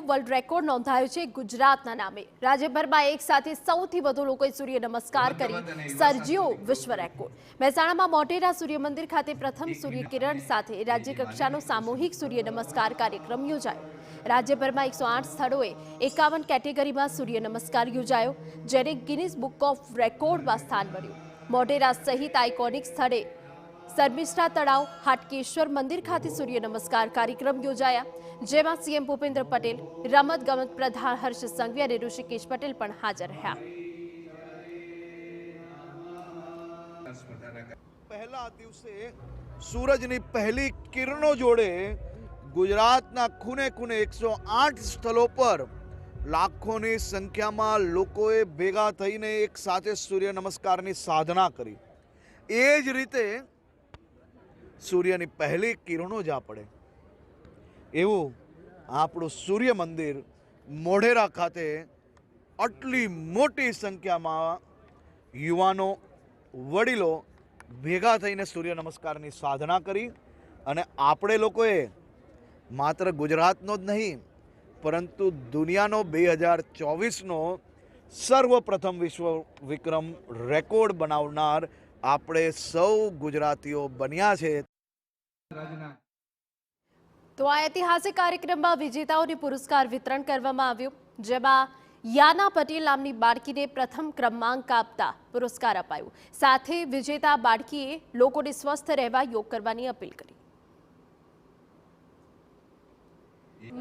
World record નોંધાયો છે ગુજરાતના નામે। રાજ્યભરમાં એક સાથે સૌથી વધુ લોકોએ સૂર્ય નમસ્કાર કરી સર્જ્યો વિશ્વ રેકોર્ડ। મહેસાણામાં મોટેરા સૂર્ય મંદિર ખાતે પ્રથમ સૂર્યકિરણ સાથે રાજ્યકક્ષાનો સામૂહિક સૂર્ય નમસ્કાર કાર્યક્રમ યોજાયો। રાજ્યભરમાં 108 સ્થળોએ 51 કેટેગરીમાં સૂર્ય નમસ્કાર યોજાયો, જેને ગિનિસ બુક ઓફ રેકોર્ડમાં સ્થાન મળ્યું। મોટેરા સહિત આઇકોનિક સ્થળે શર્મિષ્ઠા તળાવ, હાટકેશ્વર મંદિર ખાતે સૂર્ય નમસ્કાર કાર્યક્રમ યોજાયા, જેમાં સીએમ ભૂપેન્દ્ર પટેલ, રમતગમત પ્રધાન હર્ષ સંઘવી અને ઋષિકેશ પટેલ પણ હાજર રહ્યા। પહેલા દિવસે સૂરજની પહેલી કિરણો જોડે ગુજરાતના ખૂણે ખૂણે 108 સ્થળો પર લાખોની સંખ્યામાં લોકોએ ભેગા થઈને એક સાથે સૂર્ય નમસ્કારની સાધના કરી। એ જ રીતે સૂર્યની પહેલી કિરણો જ્યાં પડે એવું આપણું સૂર્ય મંદિર મોઢેરા ખાતે આટલી મોટી સંખ્યામાં યુવાનો, વડીલો ભેગા થઈને સૂર્ય નમસ્કારની સાધના કરી। અને આપણે લોકોએ માત્ર ગુજરાતનો જ નહીં પરંતુ દુનિયાનો 2024નો સર્વપ્રથમ વિશ્વ વિક્રમ રેકોર્ડ બનાવનાર આપણે સૌ ગુજરાતીઓ બન્યા છે। તો આ ઐતિહાસિક કાર્યક્રમમાં વિજેતાઓને પુરસ્કાર વિતરણ કરવામાં આવ્યું, જેમાં યાના પટેલ નામની બાળકીને પ્રથમ ક્રમાંક આપતા પુરસ્કાર અપાયો। સાથે વિજેતા બાળકીએ લોકોને સ્વસ્થ રહેવા યોગ કરવાની અપીલ કરી।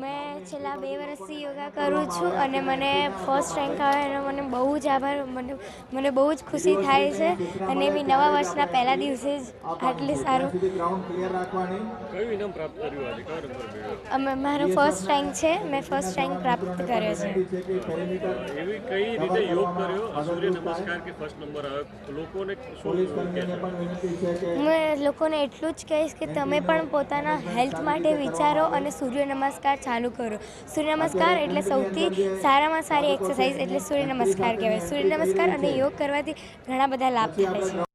मैं छेल्ला 2 વર્ષથી યોગા કરું છું અને મને ફર્સ્ટ રેન્ક આવે એનો મને બહુ જ આભાર। મને બહુ જ ખુશી થાય છે અને બી નવા વર્ષના પહેલા દિવસે જ આટલી સારું કયું ઇનામ પ્રાપ્ત કર્યું આજે? કયો નંબર મેળવ્યો? મારો ફર્સ્ટ રેન્ક છે, મેં ફર્સ્ટ રેન્ક પ્રાપ્ત કર્યો છે। એવી કઈ રીતે યોગ કર્યો, સૂર્ય નમસ્કાર કે ફર્સ્ટ નંબર આવ્યો, લોકોને શું હું લોકોને એટલું જ કહીશ કે તમે પણ પોતાના હેલ્થ માટે વિચારો અને સૂર્ય નમસ્કાર ચાલુ કરો। સૂર્ય નમસ્કાર એટલે સૌથી સારામાં સારી એક્સરસાઇઝ એટલે સૂર્ય નમસ્કાર કહેવાય। સૂર્ય નમસ્કાર અને યોગ કરવાથી ઘણા બધા લાભ થાય છે।